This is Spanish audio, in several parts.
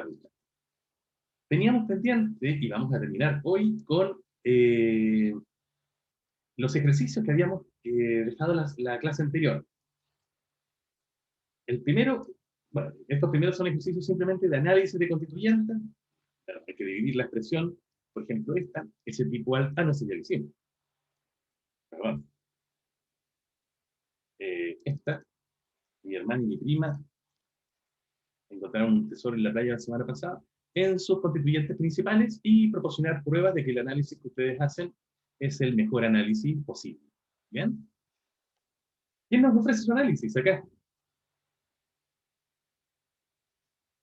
brutal. Teníamos pendiente, y vamos a terminar hoy con los ejercicios que habíamos dejado la clase anterior. El primero, bueno, estos primeros son ejercicios simplemente de análisis de constituyentes. Claro, hay que dividir la expresión, por ejemplo, esta, ese tipo alta, no sé, ya lo hicimos. Perdón. Esta, mi hermana y mi prima encontraron un tesoro en la playa la semana pasada, en sus constituyentes principales y proporcionar pruebas de que el análisis que ustedes hacen es el mejor análisis posible. ¿Bien? ¿Quién nos ofrece su análisis acá?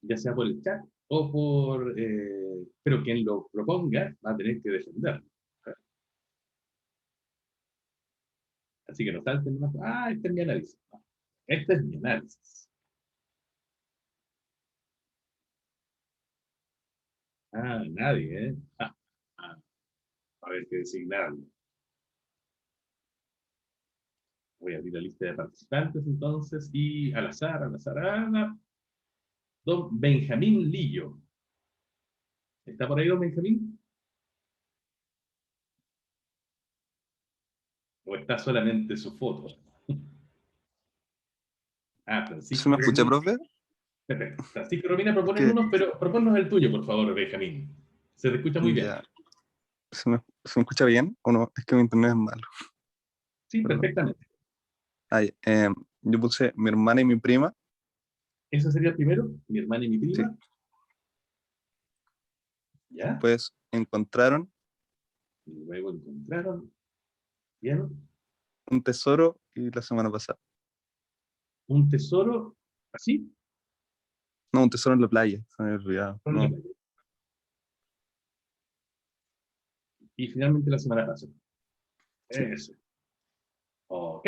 Ya sea por el chat o por... pero quien lo proponga va a tener que defenderlo. Así que no salten más. Ah, este es mi análisis. No, este es mi análisis. Ah, nadie, ¿eh? A ver qué designarlo. Voy a abrir la lista de participantes entonces y al azar, don Benjamín Lillo. ¿Está por ahí don Benjamín? ¿O está solamente su foto? Ah, ¿Se Francisco me escucha, Romina. profe? Perfecto. Francisco Romina Es proponen que unos, pero proponnos el tuyo, por favor, Benjamín. Se te escucha muy bien. ya, ¿se me escucha bien o no? Es que mi internet es malo, Sí, perdón. perfectamente. Ay, yo puse mi hermana y mi prima, Ese sería el primero, mi hermana y mi sí. prima. ¿Ya? Después encontraron Y luego encontraron, bien, un tesoro y la semana pasada. un tesoro, así, No, un tesoro en la playa, se me había olvidado. con la No, playa. Y finalmente la semana pasada. sí. Eso. Ok.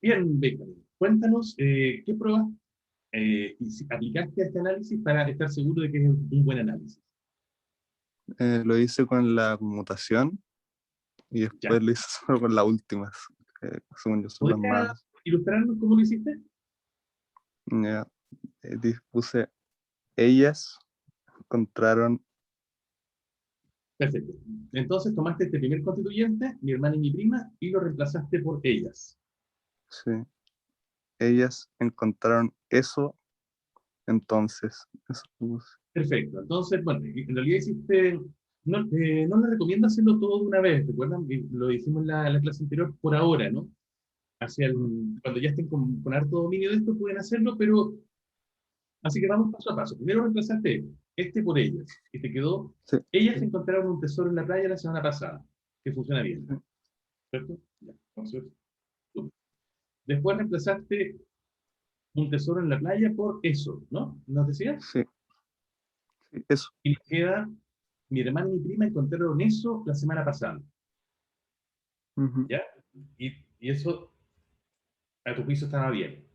Bien, Benjamín. Cuéntanos qué pruebas aplicaste a este análisis para estar seguro de que es un buen análisis. Lo hice con la conmutación y ¿Ya? después lo hice solo con las últimas, que según yo son las ¿Podrías más. ilustrarnos cómo lo hiciste? Ya, puse ellas encontraron, Perfecto. Entonces tomaste este primer constituyente, mi hermana y mi prima, y lo reemplazaste por ellas. sí, ellas encontraron eso, entonces. Eso puse. Perfecto. Entonces, bueno, en realidad hiciste, no, no les recomiendo hacerlo todo de una vez, recuerdan que lo hicimos en la clase anterior por ahora, ¿no? Cuando ya estén con harto dominio de esto pueden hacerlo, pero así que vamos paso a paso. Primero reemplazaste este por ellas, y te quedó, Sí, ellas encontraron un tesoro en la playa la semana pasada, que funciona bien, sí, ¿cierto? Ya, entonces, después reemplazaste un tesoro en la playa por eso, ¿no? ¿Nos decías? sí, sí, eso. Y nos queda, mi hermana y mi prima encontraron eso la semana pasada, Ujú, ¿ya? Y eso, a tu juicio, estaba bien.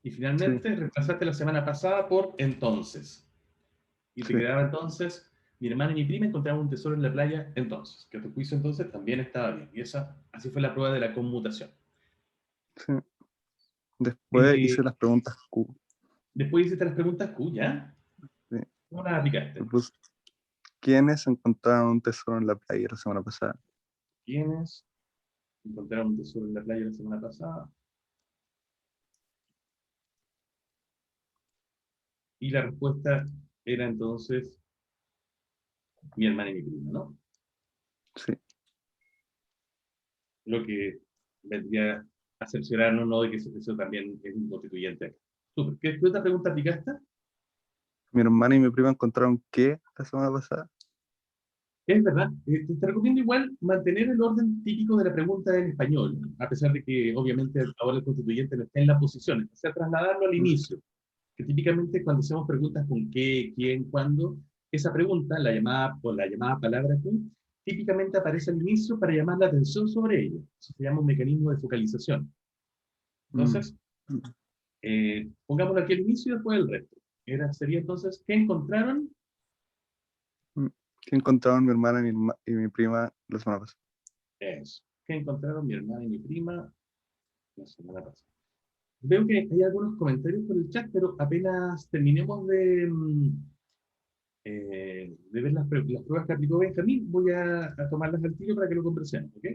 Y sí, finalmente reemplazaste la semana pasada por entonces. Y te sí, quedaba entonces, mi hermana y mi prima encontraron un tesoro en la playa entonces, que a tu juicio entonces también estaba bien. Y esa, así fue la prueba de la conmutación. sí. Después Eh, hice las preguntas Q. Después hiciste las preguntas Q, ¿ya? Sí. ¿Cómo las Le aplicaste? puse, ¿quiénes encontraron un tesoro en la playa la semana pasada? ¿Quiénes encontraron un tesoro en la playa la semana pasada? Y la respuesta era entonces mi hermana y mi prima, ¿no? Sí. Lo que vendría a cerciorarnos, ¿no?, de que eso también es un constituyente acá. Súper. ¿Qué otra pregunta aplicaste? Mi hermana y mi prima encontraron qué la semana pasada. Es verdad, te recomiendo igual mantener el orden típico de la pregunta en español, a pesar de que obviamente ahora el constituyente no está en la posición, o sea, trasladarlo al Mm, inicio, que típicamente cuando hacemos preguntas con qué, quién, cuándo, esa pregunta, la llamada palabra Q, típicamente aparece al inicio para llamar la atención sobre ella. Eso se llama un mecanismo de focalización. mm, Entonces, pongámoslo aquí al inicio y después el resto. Sería entonces, ¿qué encontraron? mm. ¿Qué encontraron mi hermana y mi prima la semana pasada? Eso. ¿Qué encontraron mi hermana y mi prima la semana pasada? Veo que hay algunos comentarios por el chat, pero apenas terminemos de ver las pruebas que aplicó Benjamín, voy a tomarlas al tiro para que lo conversemos, ¿ok?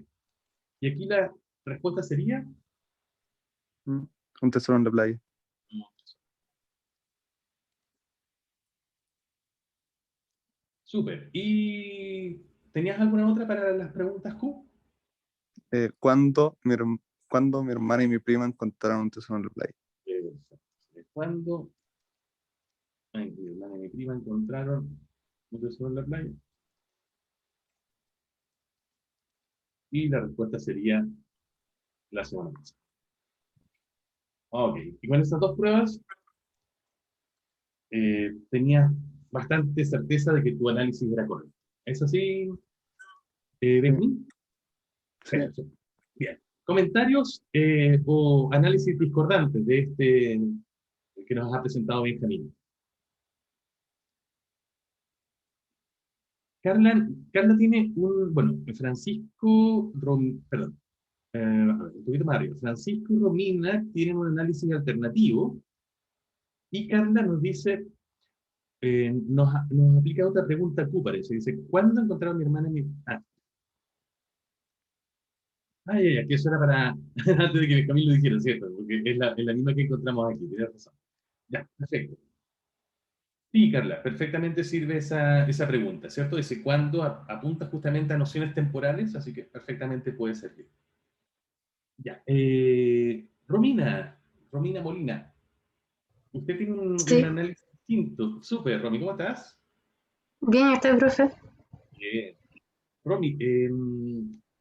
Y aquí la respuesta sería... Mm, Un tesoro en la playa. Súper. ¿Y tenías alguna otra para las preguntas Q? ¿Cuándo mi hermana y mi prima encontraron un tesoro en la playa? ¿Cuándo mi hermana y mi prima encontraron un tesoro en la playa? Y la respuesta sería la semana pasada. Ok, y con estas dos pruebas tenías bastante certeza de que tu análisis era correcto. ¿Es así, Sí, Benjamín? sí. Perfecto. Bien. ¿Comentarios o análisis discordantes de este que nos ha presentado Benjamín? Carla tiene bueno, Francisco, perdón, a ver, un poquito más arriba. Francisco y Romina tienen un análisis alternativo y Carla nos dice, nos aplica otra pregunta Q, parece. Dice, ¿cuándo encontraron mi hermana y mi... que eso era para, antes de que Camilo lo dijera, ¿cierto? Porque es la misma que encontramos aquí, tienes razón. Ya, perfecto. Sí, Carla, perfectamente sirve esa pregunta, ¿cierto? Dice, ¿cuándo apunta justamente a nociones temporales? Así que perfectamente puede servir. Ya. Romina Molina, usted tiene un Sí, análisis distinto. Súper, Romy, ¿cómo estás? bien, ¿está, profe? Bien. Romy,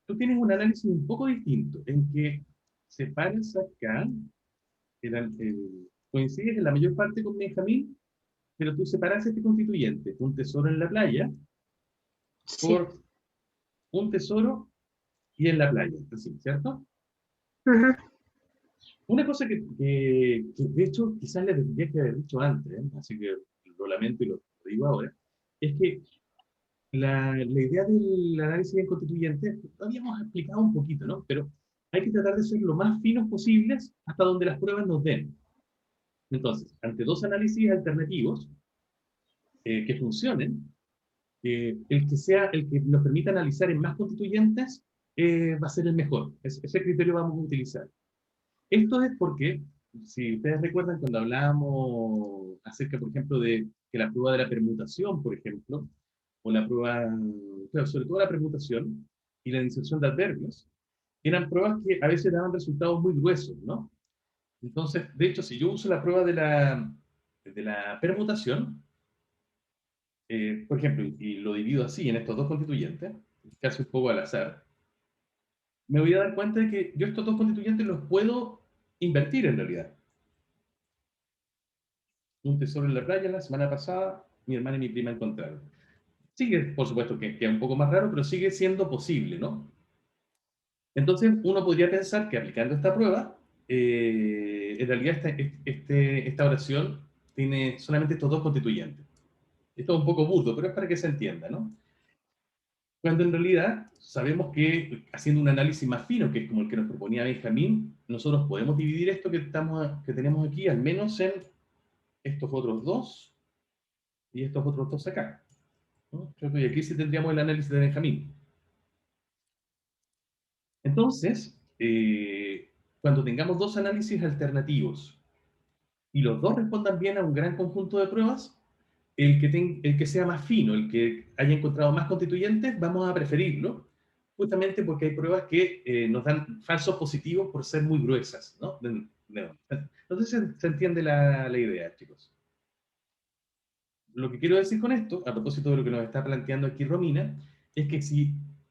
tú tienes un análisis un poco distinto, en que separas acá, coincides en la mayor parte con Benjamín, pero tú separas este constituyente, un tesoro en la playa, Sí. por un tesoro y en la playa, así, ¿cierto? Ujú. Una cosa que de hecho quizás le tendría que haber dicho antes, ¿eh? Así que lo lamento y lo digo ahora, es que la idea del análisis en constituyente lo habíamos explicado un poquito, ¿no? Pero hay que tratar de ser lo más finos posibles hasta donde las pruebas nos den. Entonces, ante dos análisis alternativos que funcionen, el que sea el que nos permita analizar en más constituyentes va a ser el mejor. Ese criterio vamos a utilizar. Esto es porque, si ustedes recuerdan cuando hablábamos acerca, por ejemplo, de que la prueba de la permutación, por ejemplo, o la prueba, claro, sobre todo la permutación y la inserción de adverbios, eran pruebas que a veces daban resultados muy gruesos, ¿no? Entonces, de hecho, si yo uso la prueba de la permutación, por ejemplo, y lo divido así en estos dos constituyentes, casi un poco al azar, me voy a dar cuenta de que yo estos dos constituyentes los puedo invertir en realidad. Un tesoro en la playa la semana pasada, mi hermana y mi prima encontraron. Sigue, por supuesto, que es un poco más raro, pero sigue siendo posible, ¿no? Entonces, uno podría pensar que aplicando esta prueba, en realidad esta oración tiene solamente estos dos constituyentes. Esto es un poco burdo, pero es para que se entienda, ¿no? Cuando en realidad sabemos que haciendo un análisis más fino, que es como el que nos proponía Benjamín, nosotros podemos dividir esto que tenemos aquí al menos en estos otros dos y estos otros dos acá, ¿no? Y aquí sí tendríamos el análisis de Benjamín. Entonces, cuando tengamos dos análisis alternativos y los dos respondan bien a un gran conjunto de pruebas, el que sea más fino, el que haya encontrado más constituyentes, vamos a preferirlo, justamente porque hay pruebas que nos dan falsos positivos por ser muy gruesas, ¿no? No sé si se entiende la idea, chicos. Lo que quiero decir con esto, a propósito de lo que nos está planteando aquí Romina, es que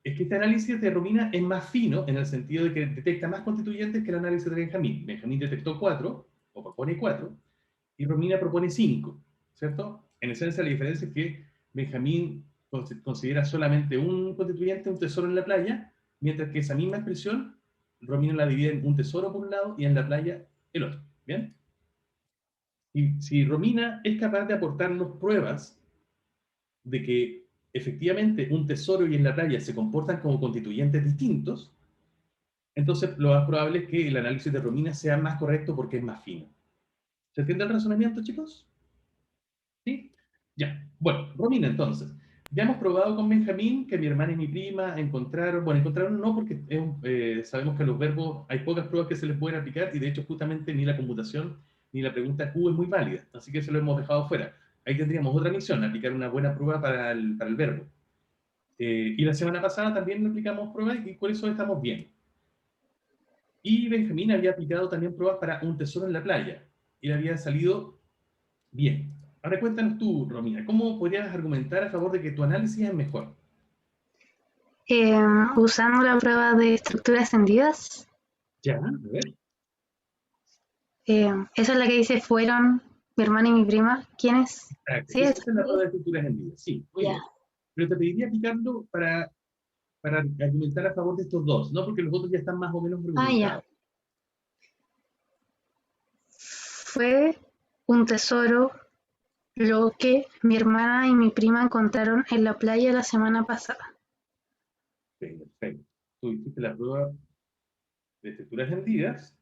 este análisis de Romina es más fino en el sentido de que detecta más constituyentes que el análisis de Benjamín. Benjamín detectó 4, o propone 4, y Romina propone 5, ¿cierto? En esencia la diferencia es que Benjamín considera solamente un constituyente, un tesoro en la playa, mientras que esa misma expresión Romina la divide en un tesoro por un lado y en la playa el otro. ¿Bien? Y si Romina es capaz de aportarnos pruebas de que efectivamente un tesoro y en la playa se comportan como constituyentes distintos, entonces lo más probable es que el análisis de Romina sea más correcto porque es más fino. ¿Se entiende el razonamiento, chicos? ¿Sí? Ya. Bueno, Romina, entonces. Ya hemos probado con Benjamín que mi hermana y mi prima encontraron, bueno, encontraron no porque sabemos que a los verbos hay pocas pruebas que se les pueden aplicar y de hecho justamente ni la conmutación ni la pregunta Q es muy válida, así que eso lo hemos dejado fuera. Ahí tendríamos otra misión, aplicar una buena prueba para el verbo. Y la semana pasada también aplicamos pruebas y por eso estamos bien. Y Benjamín había aplicado también pruebas para un tesoro en la playa y le había salido bien. Ahora cuéntanos tú, Romina, ¿cómo podrías argumentar a favor de que tu análisis es mejor? Usando la prueba de estructuras tendidas. Ya, a ver. Esa es la que dice fueron mi hermana y mi prima. ¿Quiénes? Exacto. Sí, Esa es. es la prueba de estructuras hendidas. Sí, muy Ya. bien. Pero te pediría aplicarlo para argumentar a favor de estos dos, ¿no? Porque los otros ya están más o menos Ah, ya. argumentados. Fue un tesoro lo que mi hermana y mi prima encontraron en la playa la semana pasada. Ok, perfecto. Tú hiciste la prueba de estructuras hendidas,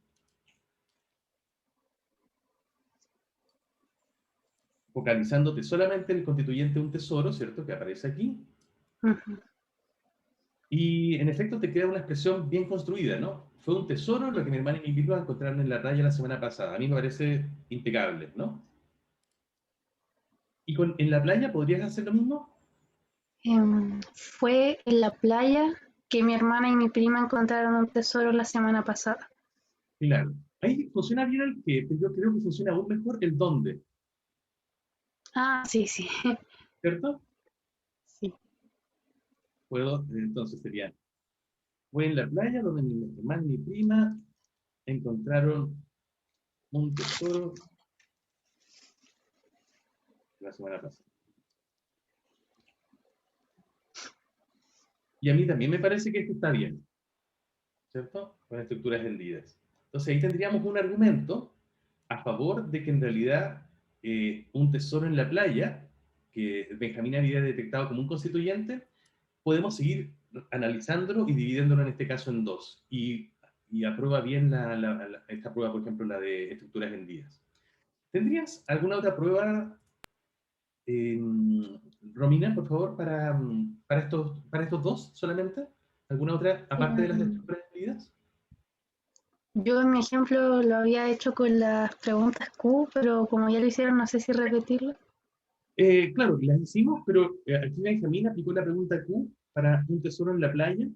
focalizándote solamente en el constituyente un tesoro, ¿cierto? Que aparece aquí. Ujú. Y en efecto te queda una expresión bien construida, ¿no? Fue un tesoro lo que mi hermana y mi prima encontraron en la playa la semana pasada. A mí me parece impecable, ¿no? ¿Y en la playa podrías hacer lo mismo? Fue en la playa que mi hermana y mi prima encontraron un tesoro la semana pasada. Claro. Ahí funciona bien el qué, pero yo creo que funciona aún mejor el dónde, Ah, sí, sí. ¿cierto? Sí. Puedo, entonces sería, fue en la playa donde mi hermana y mi prima encontraron un tesoro la semana pasada. Y a mí también me parece que esto está bien, ¿cierto? Con estructuras hendidas. Entonces ahí tendríamos un argumento a favor de que en realidad un tesoro en la playa, que Benjamín había detectado como un constituyente, podemos seguir analizándolo y dividiéndolo en este caso en dos. Y aprueba bien esta prueba, por ejemplo, la de estructuras hendidas. ¿Tendrías alguna otra prueba, eh, Romina, por favor, para estos dos solamente? ¿Alguna otra, aparte de las de Em, estructuras hendidas? Yo en mi ejemplo lo había hecho con las preguntas Q, pero como ya lo hicieron, no sé si repetirlo. Claro, las hicimos, pero aquí Benjamín aplicó la pregunta Q para un tesoro en la playa,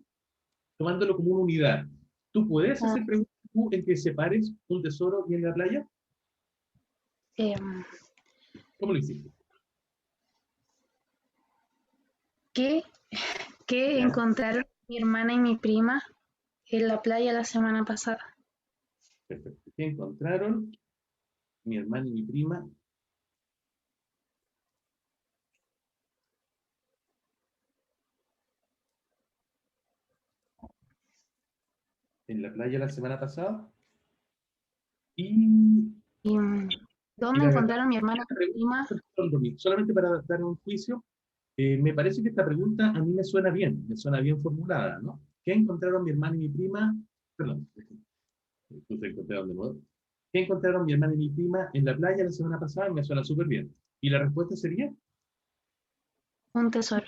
tomándolo como una unidad. ¿Tú puedes Ah, hacer preguntas Q en que separes un tesoro y en la playa? em, ¿Cómo lo hiciste? ¿qué, qué Ya, encontraron mi hermana y mi prima en la playa la semana pasada? perfecto. ¿Qué encontraron mi hermana y mi prima en la playa la semana pasada? Y, ¿Y y dónde la verdad, encontraron mi hermana esta y mi pregunta, prima? perdón, Domi, solamente para dar un juicio, me parece que esta pregunta a mí me suena bien formulada, ¿no? ¿Qué encontraron mi hermana y mi prima? Perdón, puse el conteo de nuevo. ¿Qué encontraron mi hermana y mi prima en la playa la semana pasada? Me suena súper bien. ¿Y la respuesta sería? Un tesoro.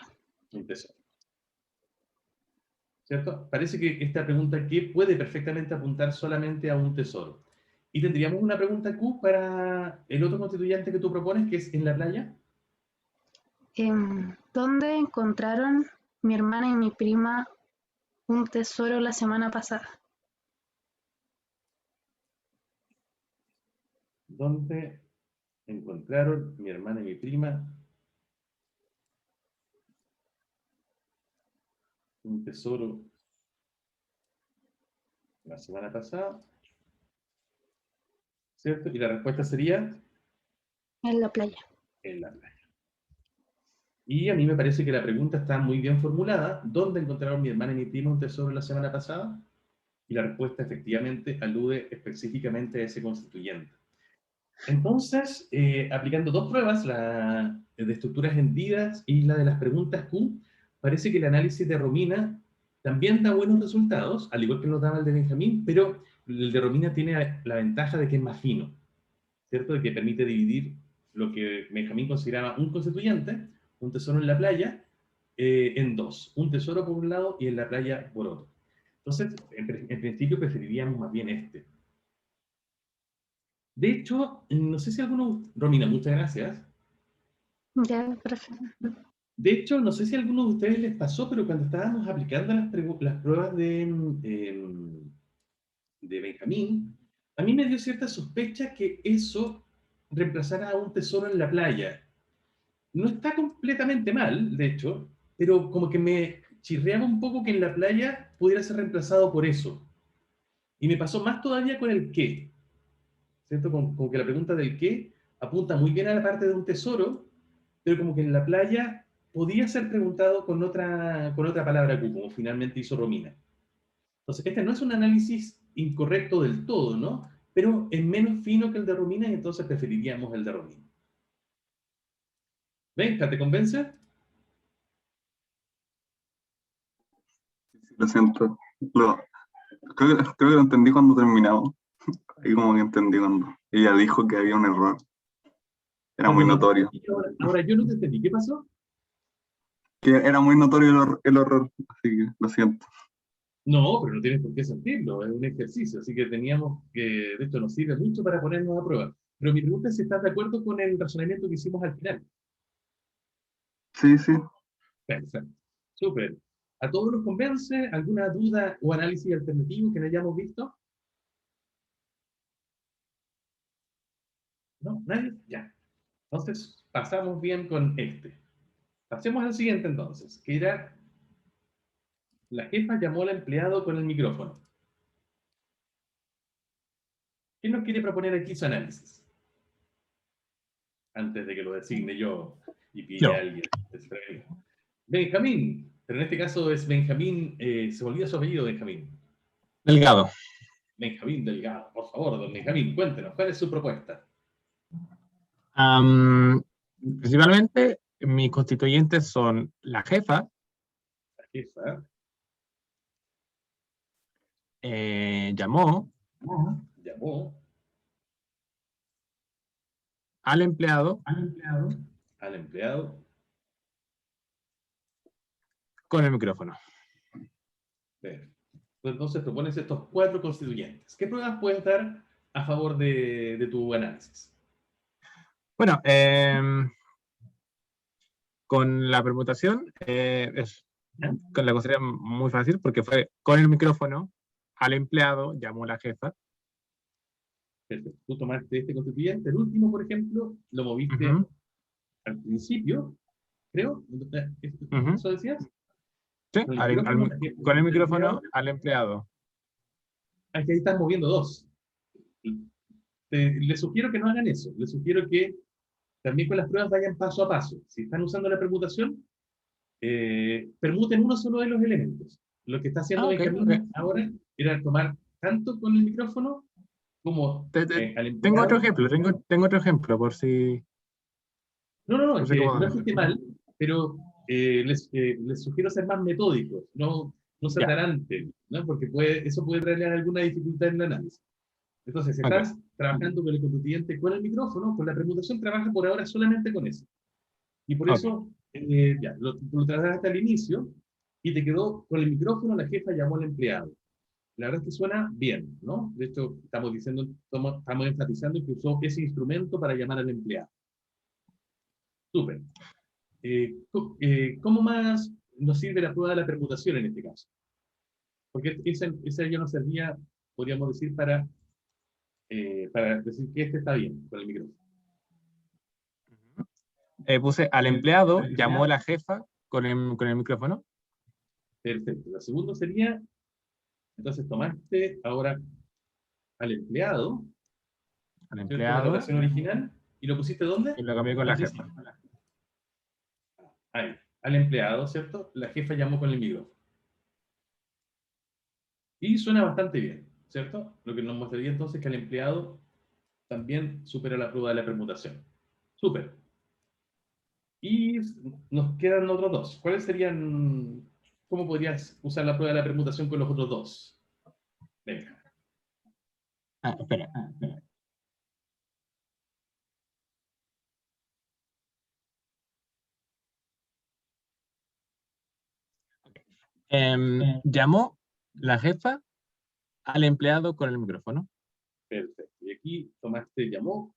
Un tesoro. ¿Cierto? Parece que esta pregunta ¿qué? Puede perfectamente apuntar solamente a un tesoro. Y tendríamos una pregunta Q para el otro constituyente que tú propones, que es en la playa. ¿Dónde encontraron mi hermana y mi prima un tesoro la semana pasada? ¿Dónde encontraron mi hermana y mi prima un tesoro la semana pasada? ¿Cierto? Y la respuesta sería En la playa. en la playa. Y a mí me parece que la pregunta está muy bien formulada. ¿Dónde encontraron mi hermana y mi prima un tesoro la semana pasada? Y la respuesta efectivamente alude específicamente a ese constituyente. Entonces, aplicando dos pruebas, la de estructuras hendidas y la de las preguntas Q, parece que el análisis de Romina también da buenos resultados, al igual que nos daba el de Benjamín, pero el de Romina tiene la ventaja de que es más fino, ¿cierto? De que permite dividir lo que Benjamín consideraba un constituyente, un tesoro en la playa, en dos. Un tesoro por un lado y en la playa por otro. Entonces, en principio preferiríamos más bien este. De hecho, no sé si alguno... Romina, muchas gracias. Ya, perfecto. De hecho, no sé si a alguno de ustedes les pasó, pero cuando estábamos aplicando las pruebas de Benjamín, a mí me dio cierta sospecha que eso reemplazara a un tesoro en la playa. No está completamente mal, de hecho, pero como que me chirreaba un poco que en la playa pudiera ser reemplazado por eso. Y me pasó más todavía con el qué, ¿cierto? Con que la pregunta del qué apunta muy bien a la parte de un tesoro, pero como que en la playa podía ser preguntado con otra palabra Q, como finalmente hizo Romina. Entonces, este no es un análisis incorrecto del todo, ¿no? Pero es menos fino que el de Romina y entonces preferiríamos el de Romina. Venga, ¿te convence? Sí, lo siento. Creo que lo entendí cuando terminamos. Ahí como que entendí cuando ella dijo que había un error. Era Cuando muy no te notorio. entendí, ahora yo no te entendí. ¿Qué pasó? Que era muy notorio el error, así que lo siento. No, pero no tienes por qué sentirlo, es un ejercicio, así que teníamos que, de esto nos sirve mucho para ponernos a prueba. Pero mi pregunta es si estás de acuerdo con el razonamiento que hicimos al final. Sí, sí. Perfecto. Súper. ¿A todos nos convence? ¿Alguna duda o análisis alternativo que no hayamos visto? ¿No? ¿Nadie? Ya. Entonces, pasamos bien con este. Pasemos al siguiente entonces, que era, la jefa llamó al empleado con el micrófono. ¿Quién nos quiere proponer aquí su análisis? Antes de que lo designe yo y pille a Yo. alguien. Benjamín, pero en este caso es Benjamín, se volvió su apellido Benjamín. Delgado. Benjamín Delgado, por favor, don Benjamín, cuéntenos, ¿cuál es su propuesta? Principalmente, mis constituyentes son la jefa, La jefa llamó llamó al empleado al empleado. con el micrófono. Perfecto. Entonces propones estos cuatro constituyentes. ¿Qué pruebas puedes dar a favor de tu análisis? Bueno, con la permutación ¿Ya? la considero muy fácil porque fue con el micrófono al empleado, llamó la jefa. Perfecto. Tú tomaste este constituyente, el último, por ejemplo, lo moviste Ujú, al principio, creo. ujú. ¿Eso decías? Sí, Con el micrófono, la jefa con el del empleado. micrófono al empleado. Aquí ahí estás moviendo dos. Les sugiero que no hagan eso. Les sugiero que también con las pruebas vayan paso a paso. Si están usando la permutación, permuten uno solo de los elementos. Lo que está haciendo Ah, ok, ok. Benjamín ahora era tomar tanto con el micrófono como al Tengo otro empleado. ejemplo, tengo otro ejemplo No, no, no, por es si que cómo no hacerlo. fuiste mal, pero les sugiero ser más metódicos, no se Ya, ataranten, ¿no? Porque eso puede traerle alguna dificultad en el análisis. Entonces, si ok. estás trabajando con el constituyente con el micrófono, con la permutación trabaja por ahora solamente con eso. Y por Ok. eso, ya, lo trasladaste al inicio y te quedó con el micrófono, la jefa llamó al empleado. La verdad es que suena bien, ¿no? De hecho, estamos enfatizando que usó ese instrumento para llamar al empleado. Súper. ¿Cómo más nos sirve la prueba de la permutación en este caso? Porque esa ya nos servía, podríamos decir, para decir que este está bien con el micrófono. Puse al empleado, llamó la jefa con el micrófono. Perfecto. La segunda sería, entonces tomaste ahora al empleado, Al ¿cierto? La empleado oración original, y lo pusiste ¿dónde? y lo cambié con Al la jefa. principio. Ahí. Al empleado, ¿cierto? La jefa llamó con el micrófono. Y suena bastante bien, ¿cierto? Lo que nos mostraría entonces que el empleado también supera la prueba de la permutación. Súper. Y nos quedan otros dos. ¿Cuáles serían ¿Cómo podrías usar la prueba de la permutación con los otros dos? Venga. Espera. Llamó la jefa al empleado con el micrófono. Perfecto. Y aquí tomaste, llamó,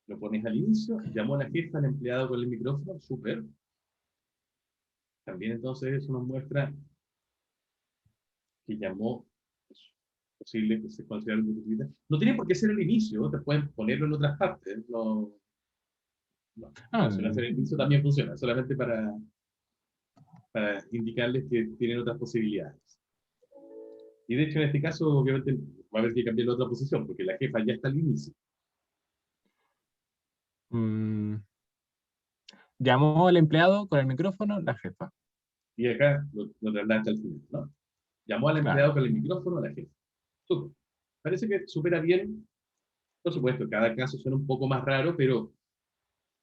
lo pones al inicio, llamó a la jefa al empleado con el micrófono, súper. También entonces eso nos muestra que llamó, es posible que se considere algo utilidad. No tiene por qué ser el inicio, te pueden ponerlo en otras partes. Si no hacer el inicio también funciona, solamente para indicarles que tienen otras posibilidades. Y de hecho en este caso obviamente va a haber que cambiar la otra posición, porque la jefa ya está al inicio. Llamó al empleado con el micrófono la jefa. Y acá lo trasladaste al final, ¿no? Llamó al empleado con el micrófono a la jefa. Súper. Parece que supera bien. Por supuesto, cada caso suena un poco más raro, pero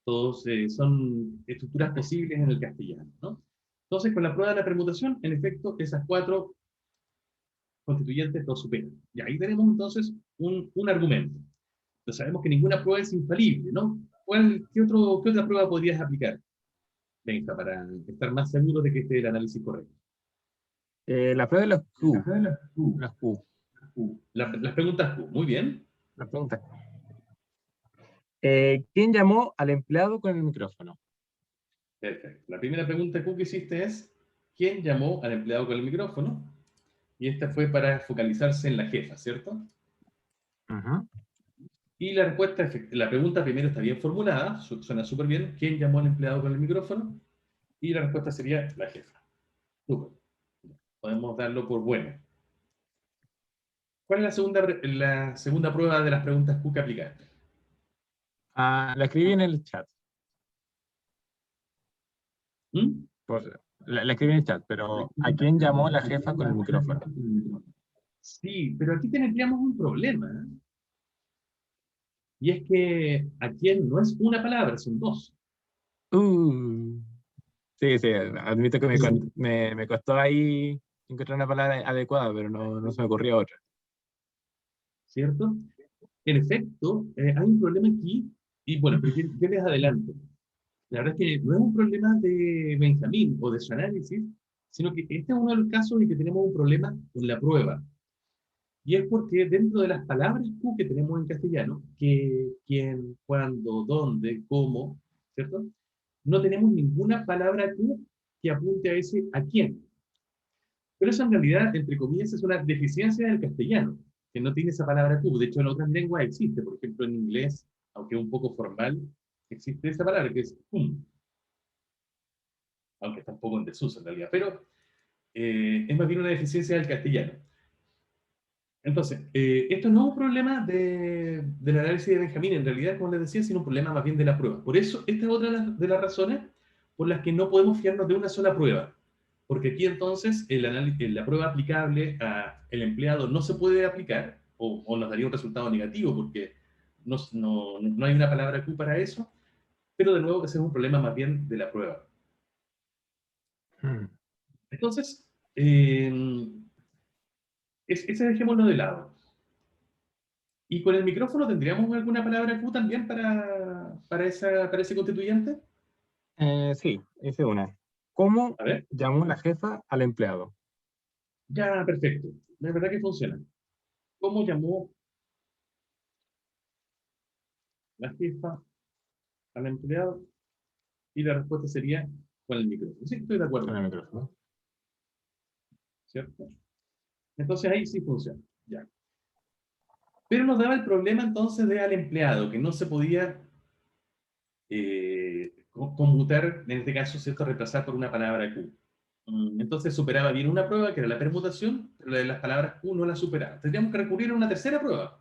todos son estructuras posibles en el castellano, ¿no? Entonces, con la prueba de la permutación, en efecto, esas cuatro constituyentes lo superan. Y ahí tenemos entonces un argumento. Entonces sabemos que ninguna prueba es infalible, ¿no? ¿Qué otra prueba podrías aplicar, Benja, para estar más seguro de que este es el análisis correcto? La prueba de los Q. Las Q. Las preguntas Q, muy bien. Las preguntas. ¿Quién llamó al empleado con el micrófono? Perfecto. La primera pregunta Q que hiciste es, ¿quién llamó al empleado con el micrófono? Y esta fue para focalizarse en la jefa, ¿cierto? Y la respuesta, la pregunta primero está bien formulada, suena súper bien. ¿Quién llamó al empleado con el micrófono? Y la respuesta sería la jefa. Súper. Podemos darlo por bueno. ¿Cuál es la segunda prueba de las preguntas Q que aplicaste? La escribí en el chat. ¿Mm? Pues, la escribí en el chat, pero ¿a quién llamó la jefa con el micrófono? Sí, pero aquí tendríamos un problema. Y es que ¿a quién? No es una palabra, son dos. Sí, admito que me costó ahí encontrar una palabra adecuada, pero no se me ocurrió otra. ¿Cierto? En efecto, hay un problema aquí, y bueno, pero yo les adelanto. La verdad es que no es un problema de Benjamín o de su análisis, sino que este es uno de los casos en que tenemos un problema con la prueba. Y es porque dentro de las palabras Q que tenemos en castellano, que, quién, cuándo, dónde, cómo, ¿cierto? No tenemos ninguna palabra Q que apunte a ese a quién. Pero eso en realidad, entre comillas, es una deficiencia del castellano, que no tiene esa palabra Q. De hecho, en otras lenguas existe, por ejemplo, en inglés, aunque un poco formal, existe esa palabra que es whom, aunque está un poco en desuso en realidad, pero es más bien una deficiencia del castellano. Entonces, esto no es un problema del análisis de Benjamín, en realidad, como les decía, sino un problema más bien de la prueba. Por eso, esta es otra de las razones por las que no podemos fiarnos de una sola prueba. Porque aquí entonces la prueba aplicable al empleado no se puede aplicar, o nos daría un resultado negativo, porque no hay una palabra Q para eso, pero de nuevo ese es un problema más bien de la prueba. Entonces, ese dejémoslo de lado. ¿Y con el micrófono tendríamos alguna palabra Q también para ese constituyente? Sí, hice una. ¿Cómo A ver, llamó la jefa al empleado? ya, perfecto. La verdad que funciona. ¿Cómo llamó la jefa al empleado? Y la respuesta sería con el micrófono. Sí, estoy de Con acuerdo, el micrófono. ¿cierto? Entonces ahí sí funciona, ya. Pero nos daba el problema entonces de al empleado, que no se podía conmutar, en este caso, ¿cierto?, reemplazar por una palabra Q. Entonces superaba bien una prueba, que era la permutación, pero la de las palabras Q no la superaba. Tendríamos que recurrir a una tercera prueba.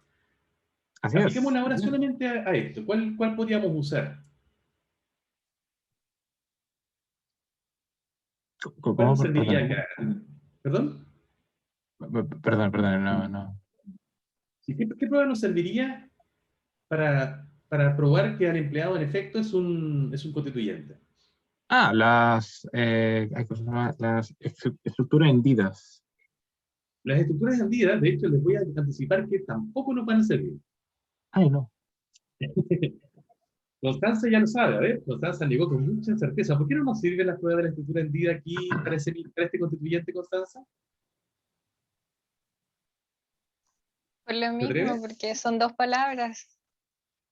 Así es. Apliquémosla ahora solamente a esto. ¿Cuál podríamos usar? ¿Cuál ¿Cómo? nos serviría Perdón. acá? ¿Perdón? Perdón, no. ¿Sí? ¿Qué prueba nos serviría para probar que al empleado en efecto es un constituyente? ¿Cómo se llama? Las estructuras hendidas. Las estructuras hendidas, de hecho, les voy a anticipar que tampoco nos van a servir. Ay, no. Constanza ya lo sabe, a ver, Constanza llegó con mucha certeza. ¿Por qué no nos sirve la prueba de la estructura hendida aquí para este constituyente, Constanza? Por lo ¿Te mismo, atreves? porque son dos palabras.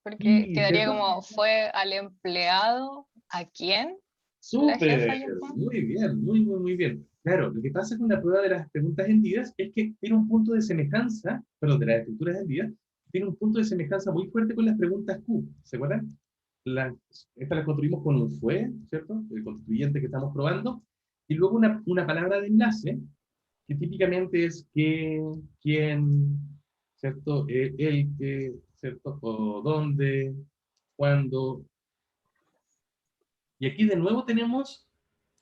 Porque Sí, quedaría ¿cierto? como fue al empleado, ¿a quién? La jefa Súper, llamó. muy bien, muy bien. Claro, lo que pasa con la prueba de las preguntas hendidas es que tiene un punto de semejanza, perdón, de las estructuras hendidas, tiene un punto de semejanza muy fuerte con las preguntas Q, ¿se acuerdan? Estas las construimos con un fue, ¿cierto? El constituyente que estamos probando, y luego una palabra de enlace, que típicamente es que, quién, ¿cierto? El que, ¿cierto? O dónde, cuándo. Y aquí de nuevo tenemos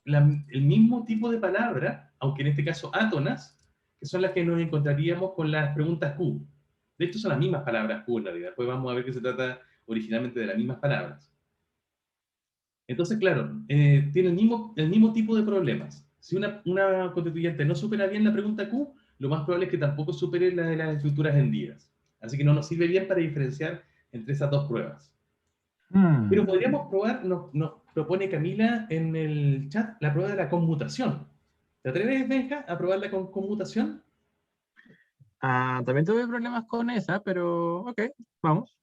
el mismo tipo de palabra, aunque en este caso átonas, que son las que nos encontraríamos con las preguntas Q. De hecho, son las mismas palabras Q en realidad. Después vamos a ver que se trata originalmente de las mismas palabras. Entonces, claro, tiene el mismo tipo de problemas. Si una constituyente no supera bien la pregunta Q, lo más probable es que tampoco supere la de las estructuras hendidas. Así que no nos sirve bien para diferenciar entre esas dos pruebas. Pero podríamos probar, nos propone Camila en el chat, la prueba de la conmutación. ¿Te atreves, Benja, a probarla con conmutación? También tuve problemas con esa, pero ok, vamos.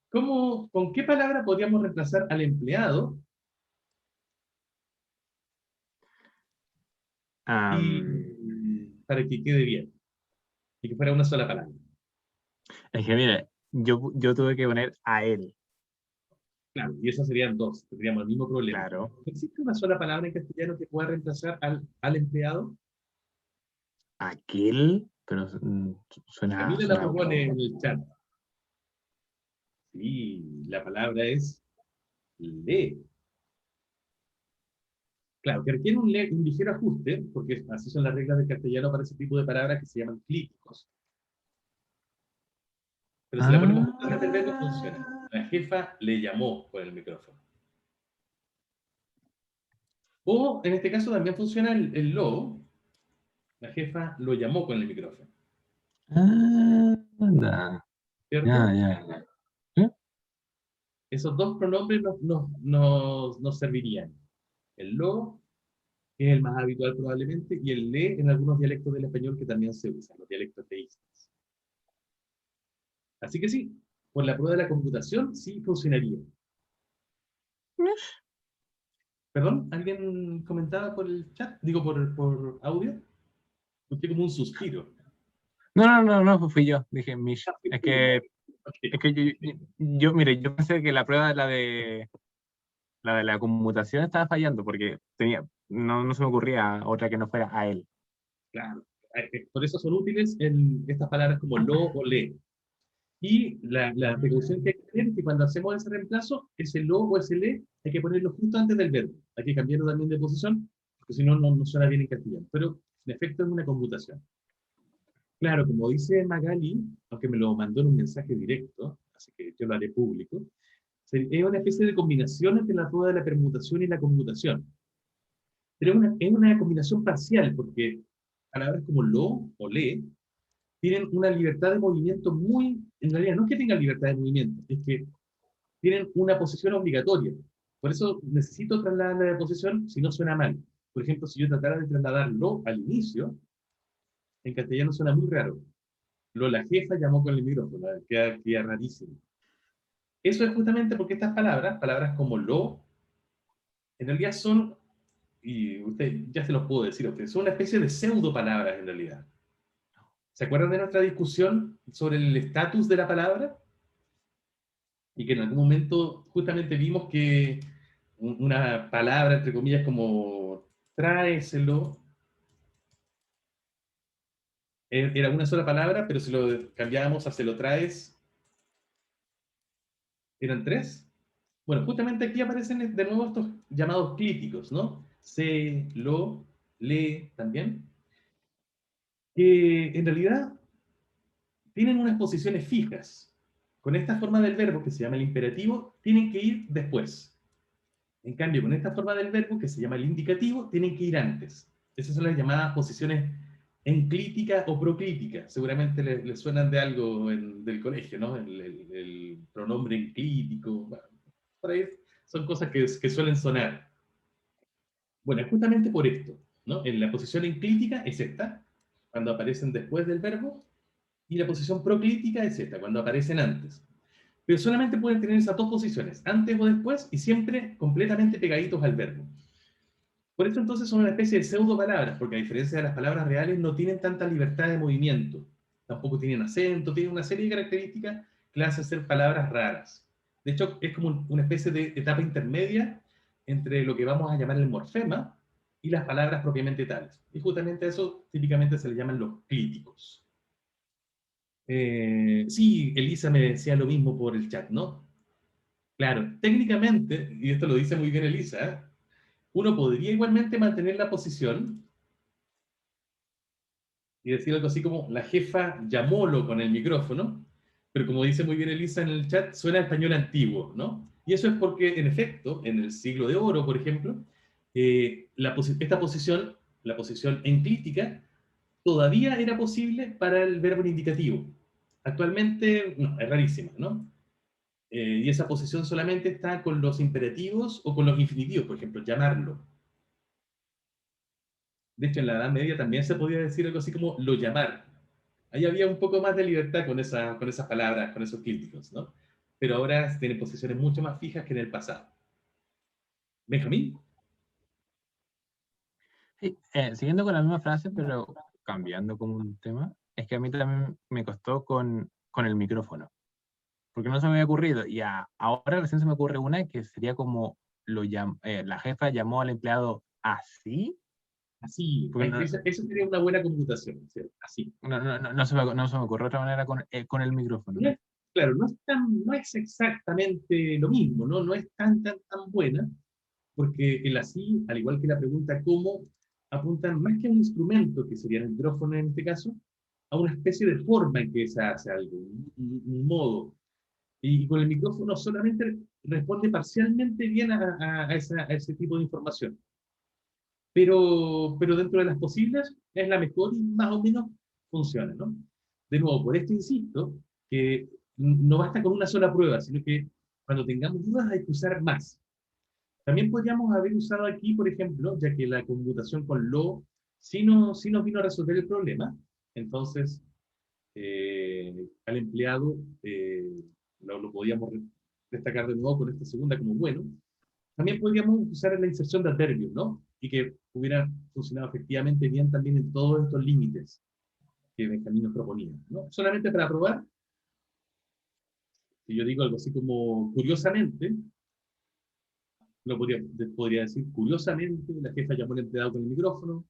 ¿Con qué palabra podríamos reemplazar al empleado y, Am, para que quede bien? Y que fuera una sola palabra. es que mire, yo tuve que poner a él, Claro, y esas serían dos, tendríamos el mismo problema. claro. ¿Existe una sola palabra en castellano que pueda reemplazar al empleado? Aquel, pero Camila la suena propone en bueno. el chat. Sí, la palabra es le. Claro, que requiere un ligero ajuste, porque así son las reglas del castellano para ese tipo de palabras que se llaman clínicos. Pero si la ponemos justo antes del verbo, funciona. Ah, La jefa le llamó con el micrófono. O en este caso también funciona el lo. La jefa lo llamó con el micrófono. anda. Ya, ¿Cierto? ya, ya. ¿Eh? Esos dos pronombres nos servirían. El lo, que es el más habitual probablemente, y el le en algunos dialectos del español que también se usan, los dialectos teístas. Así que sí, por la prueba de la computación sí funcionaría. Perdón, ¿alguien comentaba por el chat? Digo, por audio. Escuché como un suspiro. No, fui yo, dije Mish. Ah, fui Es tú. que, Ok. es que mire, yo pensé que la prueba de la de la conmutación estaba fallando porque no se me ocurría otra que no fuera a él. Claro. Por eso son útiles estas palabras como lo o le. Y la precaución que hay que tener es que cuando hacemos ese reemplazo, ese lo o ese le, hay que ponerlo justo antes del verbo. Hay que cambiarlo también de posición, porque si no, no suena bien en castellano. Pero, en efecto, es una conmutación. Claro, como dice Magali, aunque me lo mandó en un mensaje directo, así que yo lo haré público, es una especie de combinación entre la prueba de la permutación y la conmutación. Pero es una combinación parcial, porque palabras como lo o le tienen una libertad de movimiento muy, en realidad no es que tengan libertad de movimiento, es que tienen una posición obligatoria. Por eso necesito trasladar la posición si no suena mal. Por ejemplo, si yo tratara de trasladar lo al inicio, en castellano suena muy raro. Lo la jefa llamó con el micrófono, queda rarísimo. Eso es justamente porque estas palabras como lo, en realidad son, y usted ya se los puedo decir a ustedes, son una especie de pseudo palabras en realidad. ¿Se acuerdan de nuestra discusión sobre el estatus de la palabra? Y que en algún momento justamente vimos que una palabra, entre comillas, como tráeselo, era una sola palabra, pero si lo cambiábamos a se lo traes, eran tres. Bueno, justamente aquí aparecen de nuevo estos llamados clíticos, ¿no? Se, lo, le, también, que en realidad tienen unas posiciones fijas. Con esta forma del verbo, que se llama el imperativo, tienen que ir después. En cambio, con esta forma del verbo, que se llama el indicativo, tienen que ir antes. Esas son las llamadas posiciones enclítica o proclítica. Seguramente les suenan de algo del colegio, ¿no? El pronombre enclítico. Bueno, por ahí son cosas que suelen sonar. Bueno, es justamente por esto, ¿no? En la posición enclítica es esta, cuando aparecen después del verbo, y la posición proclítica es esta, cuando aparecen antes. Pero solamente pueden tener esas dos posiciones, antes o después, y siempre completamente pegaditos al verbo. Por eso entonces son una especie de pseudo palabras, porque a diferencia de las palabras reales no tienen tanta libertad de movimiento, tampoco tienen acento, tienen una serie de características que las hacen ser palabras raras. De hecho, es como una especie de etapa intermedia entre lo que vamos a llamar el morfema y las palabras propiamente tales. Y justamente a eso típicamente se le llaman los clíticos. Sí, Elisa me decía lo mismo por el chat, ¿no? Claro, técnicamente, y esto lo dice muy bien Elisa, uno podría igualmente mantener la posición y decir algo así como la jefa llamólo con el micrófono, pero como dice muy bien Elisa en el chat, suena a español antiguo, ¿no? Y eso es porque, en efecto, en el siglo de oro, por ejemplo, esta posición, la posición enclítica, todavía era posible para el verbo en indicativo. Actualmente, no, es rarísima, ¿no? Y esa posición solamente está con los imperativos o con los infinitivos, por ejemplo, llamarlo. De hecho, en la Edad Media también se podía decir algo así como lo llamar. Ahí había un poco más de libertad con esas palabras, con esos críticos, ¿no? Pero ahora tienen posiciones mucho más fijas que en el pasado. ¿Benjamín? Sí, siguiendo con la misma frase, pero cambiando como un tema, es que a mí también me costó con el micrófono, porque no se me había ocurrido, y ahora recién se me ocurre una que sería como la jefa llamó al empleado así, Así. porque no, Eso sería una buena computación, ¿cierto? Así. no se me ocurrió otra manera con el micrófono. No es, claro, no es exactamente lo mismo, ¿no? No es tan buena, porque el así, al igual que la pregunta cómo, apuntan más que a un instrumento, que sería el micrófono en este caso, a una especie de forma en que se hace algo, un modo. Y con el micrófono solamente responde parcialmente bien a ese tipo de información. Pero dentro de las posibles es la mejor y más o menos funciona, ¿no? De nuevo, por esto insisto, que no basta con una sola prueba, sino que cuando tengamos dudas hay que usar más. También podríamos haber usado aquí, por ejemplo, ya que la conmutación con lo sí nos vino a resolver el problema, entonces al empleado lo podíamos destacar de nuevo con esta segunda como bueno. También podríamos usar la inserción de adverbios, ¿no? Y que hubiera funcionado efectivamente bien también en todos estos límites que Benjamín nos proponía, ¿no? Solamente para probar, si yo digo algo así como curiosamente, podría decir curiosamente, la jefa llamó al empleado con el micrófono,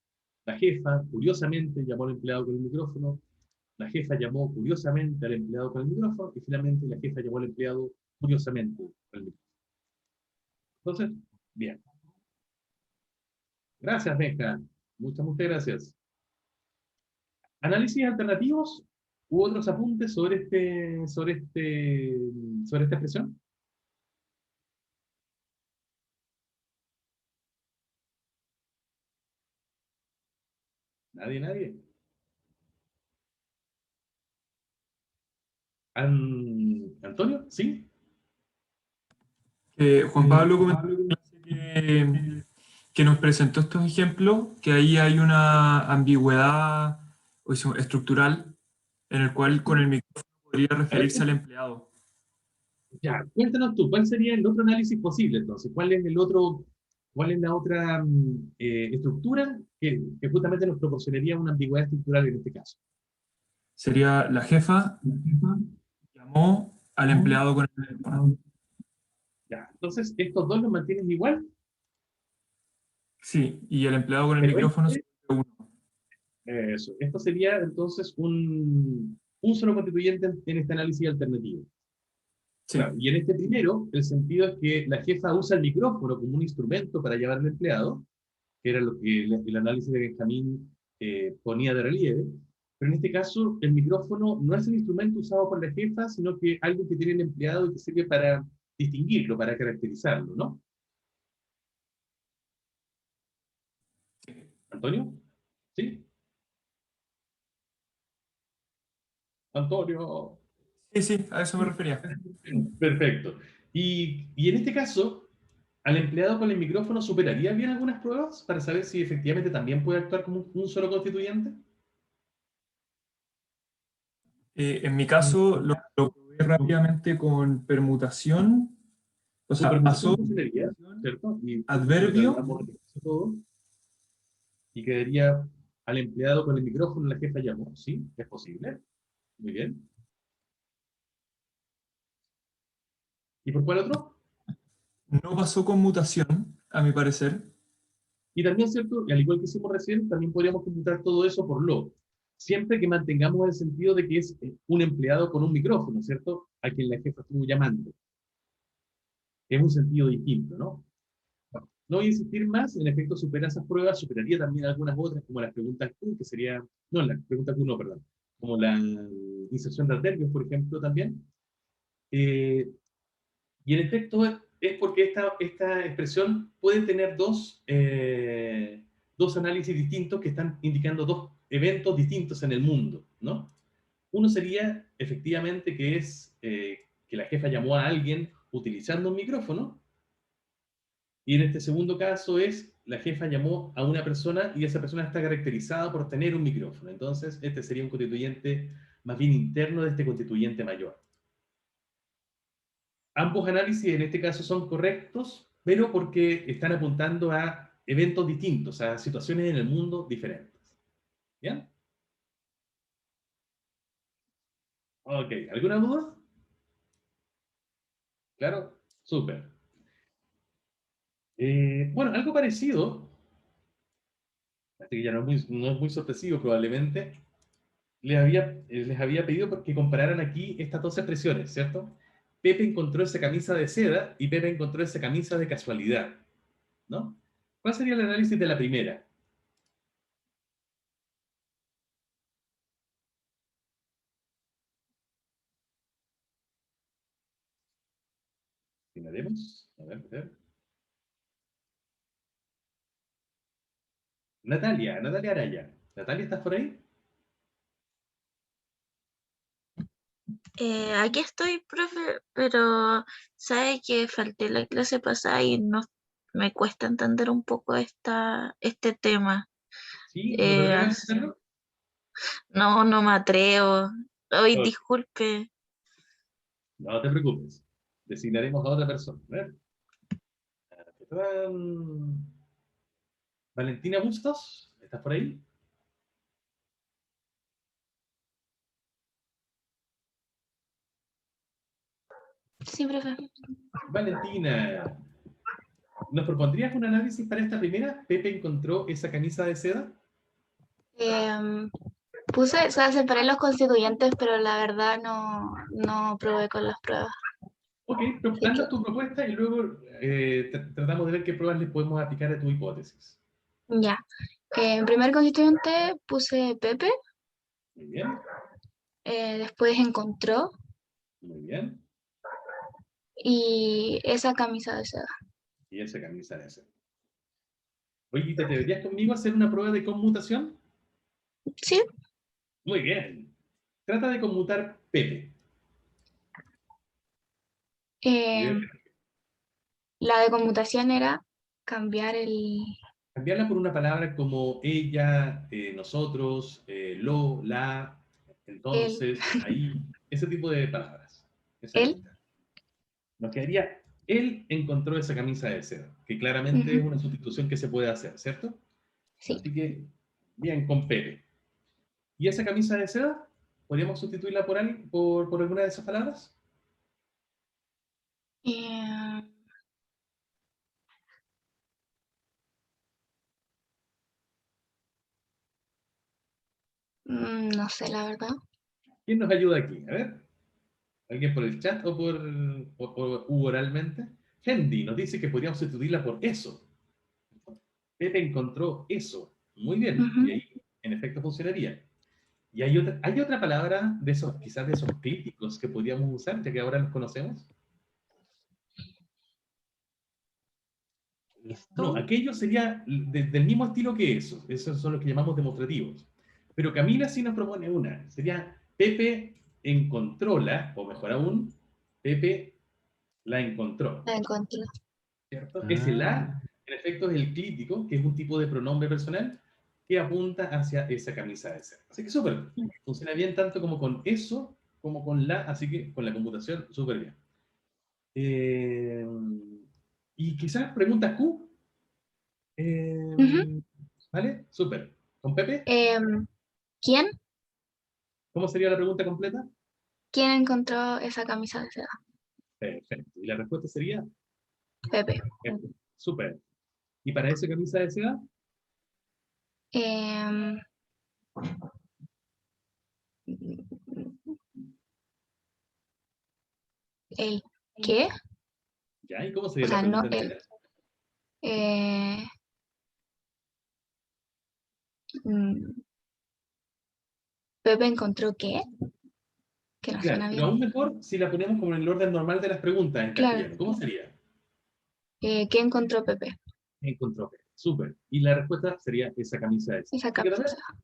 la jefa curiosamente llamó al empleado con el micrófono, la jefa llamó curiosamente al empleado con el micrófono y finalmente la jefa llamó al empleado curiosamente con el micrófono. Entonces, bien. Gracias, Benja. Muchas gracias. ¿Análisis alternativos u otros apuntes sobre esta expresión? Nadie. ¿Antonio? ¿Sí? Juan Pablo comentó en la clase que nos presentó estos ejemplos, que ahí hay una ambigüedad estructural en el cual con el micrófono podría referirse al empleado. Ya, cuéntanos tú, ¿cuál sería el otro análisis posible entonces? ¿Cuál es la otra estructura que justamente nos proporcionaría una ambigüedad estructural en este caso? Sería la jefa llamó al empleado con el teléfono. Ya, entonces, ¿estos dos los mantienen igual? Sí, y el empleado con el Pero micrófono sería uno. eso. Esto sería entonces un solo constituyente en este análisis alternativo. Sí. Claro, y en este primero, el sentido es que la jefa usa el micrófono como un instrumento para llamar al empleado, que era lo que el análisis de Benjamín ponía de relieve, pero en este caso el micrófono no es el instrumento usado por la jefa, sino que algo que tiene el empleado y que sirve para distinguirlo, para caracterizarlo, ¿no? ¿Antonio? ¿Sí? Antonio. Sí, sí, a eso me refería. Perfecto. Y en este caso, ¿al empleado con el micrófono superaría bien algunas pruebas para saber si efectivamente también puede actuar como un solo constituyente? En mi caso, lo probé rápidamente con permutación, o Su sea, permutación pasó funcionaría, ¿cierto? Y adverbio, todo, y quedaría al empleado con el micrófono, la jefa llamó. ¿Sí? ¿Es posible? Muy bien. ¿Y por cuál otro? no pasó con mutación, a mi parecer. Y también, ¿cierto? Y al igual que hicimos recién, también podríamos computar todo eso por lo. Siempre que mantengamos el sentido de que es un empleado con un micrófono, ¿cierto? A quien la jefa estuvo llamando. Es un sentido distinto, ¿no? Bueno, no voy a insistir más, en efecto supera esas pruebas, superaría también algunas otras, como las preguntas Q, que sería, no, la pregunta Q no, perdón, como la inserción de adverbios, por ejemplo, también. Eh, y en efecto es porque esta expresión puede tener dos análisis distintos que están indicando dos eventos distintos en el mundo, ¿no? Uno sería efectivamente que es que la jefa llamó a alguien utilizando un micrófono, y en este segundo caso es la jefa llamó a una persona y esa persona está caracterizada por tener un micrófono. Entonces, este sería un constituyente más bien interno de este constituyente mayor. Ambos análisis en este caso son correctos, pero porque están apuntando a eventos distintos, a situaciones en el mundo diferentes. ¿Bien? Ok, ¿alguna duda? ¿Claro? Súper. Bueno, algo parecido, así que ya no es muy sorpresivo probablemente, les había pedido que compararan aquí estas dos expresiones, ¿cierto? Pepe encontró esa camisa de seda y Pepe encontró esa camisa de casualidad, ¿no? ¿Cuál sería el análisis de la primera? ¿Terminaremos? A ver, a ver. Natalia Araya. Natalia, ¿estás por ahí? Aquí estoy, profe, pero sabe que falté la clase pasada y no me cuesta entender un poco este tema. ¿Sí? ¿No te Eh, atreves a as- hacerlo? no me atrevo. Hoy Ok, disculpe. no te preocupes. Designaremos a otra persona. A ver. Valentina Bustos, ¿estás por ahí? Sí, profe. Valentina, ¿nos propondrías un análisis para esta primera? Pepe encontró esa camisa de seda. Em, Puse, o sea, separé los constituyentes, pero la verdad no probé con las pruebas. Ok, Así que, danos tu propuesta y luego tratamos de ver qué pruebas le podemos aplicar a tu hipótesis. ya. En primer constituyente puse Pepe, Muy bien, después encontró muy bien. y esa camisa de seda. Y esa camisa de seda. Oye, ¿te atreverías conmigo a hacer una prueba de conmutación? Sí. Muy bien. Trata de conmutar Pepe. Y Em, la de conmutación era cambiar el cambiarla por una palabra como ella, nosotros, lo, la, él, entonces, ahí, ese tipo de palabras. él. Exacto. Nos quedaría, él encontró esa camisa de seda, que claramente es Ujú, una sustitución que se puede hacer, ¿cierto? sí. Así que, bien, con Pepe. ¿Y esa camisa de seda? ¿Podríamos sustituirla por alguna de esas palabras? Em, no sé, la verdad. ¿Quién nos ayuda aquí? A ver, ¿alguien por el chat o oralmente? Hendy nos dice que podríamos sustituirla por eso. Pepe encontró eso. Muy bien. Ujú. Y ahí, en efecto, funcionaría. Y hay otra palabra de esos, quizás de esos críticos que podríamos usar, ya que ahora los conocemos. ¿Esto? No, aquello sería del mismo estilo que eso. Esos son los que llamamos demostrativos. Pero Camila sí nos propone una. Sería Pepe encontróla, o mejor aún, Pepe la encontró. La encontré. ¿Cierto? Ese la, Ah, en efecto, es el crítico, que es un tipo de pronombre personal que apunta hacia esa camisa de seda. Así que súper. Funciona bien tanto como con eso, como con la, así que con la computación, súper bien. Eh, y quizás pregunta Q. Ujú. ¿Vale? Súper. ¿Con Pepe? Em, ¿Quién? ¿Cómo sería la pregunta completa? ¿Quién encontró esa camisa de seda? Perfecto. Y la respuesta sería Pepe. Pepe. Súper. ¿Y para esa camisa de seda? Em, ¿El qué? ¿Ya? ¿Y cómo O sería la sea, no pregunta el. entera? eh, mm, ¿Pepe encontró qué? Que no Claro, suena pero bien. aún mejor si la ponemos como en el orden normal de las preguntas en Claro. castellano. ¿Cómo sería? ¿Qué encontró Pepe? Encontró Pepe. Súper. Y la respuesta sería esa camisa de seda. Esa Así que camisa de también, seda.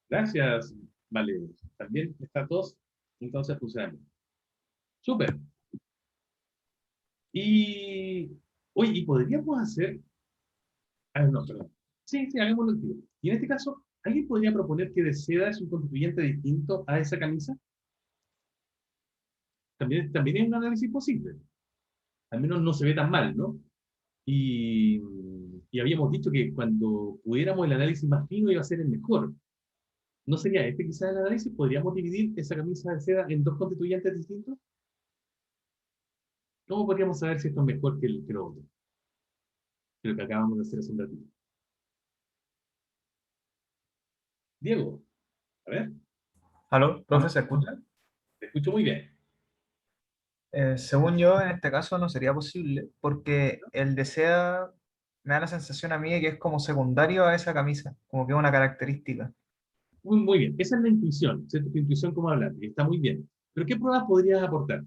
gracias. Vale. También estas dos, entonces funcionan. Súper. Y, oye, ¿y podríamos hacer? Ah, no, perdón. Sí, sí, hagámoslo al tiro. Y en este caso, ¿alguien podría proponer que de seda es un constituyente distinto a esa camisa? También es un análisis posible. Al menos no se ve tan mal, ¿no? Y, y habíamos dicho que cuando pudiéramos el análisis más fino iba a ser el mejor. ¿No sería este quizás el análisis? ¿Podríamos dividir esa camisa de seda en dos constituyentes distintos? ¿Cómo podríamos saber si esto es mejor que lo otro? Que lo que acabamos de hacer hace un ratito. Diego, a ver, ¿Aló, profe, se escucha? te escucho muy bien. Según yo, en este caso no sería posible, porque el de seda me da la sensación a mí de que es como secundario a esa camisa, como que es una característica. Muy bien, esa es la intuición, ¿cierto? Tu intuición como hablar, y está muy bien. Pero ¿qué pruebas podrías aportar?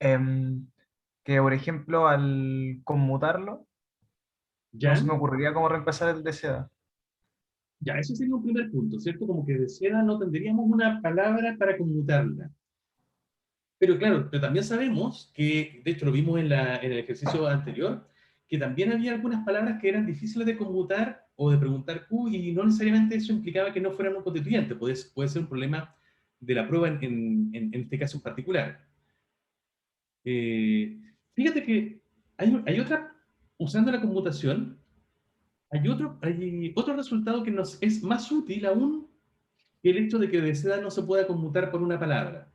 Em, que, por ejemplo, al conmutarlo, no se ¿Ya? me ocurriría cómo reemplazar el de seda. Ya, eso sería un primer punto, ¿cierto? Como que de seda no tendríamos una palabra para conmutarla. Pero claro, pero también sabemos que, de hecho lo vimos en el ejercicio anterior, que también había algunas palabras que eran difíciles de conmutar o de preguntar Q y no necesariamente eso implicaba que no fueran un constituyente. Puede ser un problema de la prueba en este caso en particular. Eh, Fíjate que hay otra, usando la conmutación, hay otro resultado que nos es más útil aún que el hecho de que de seda no se pueda conmutar por una palabra.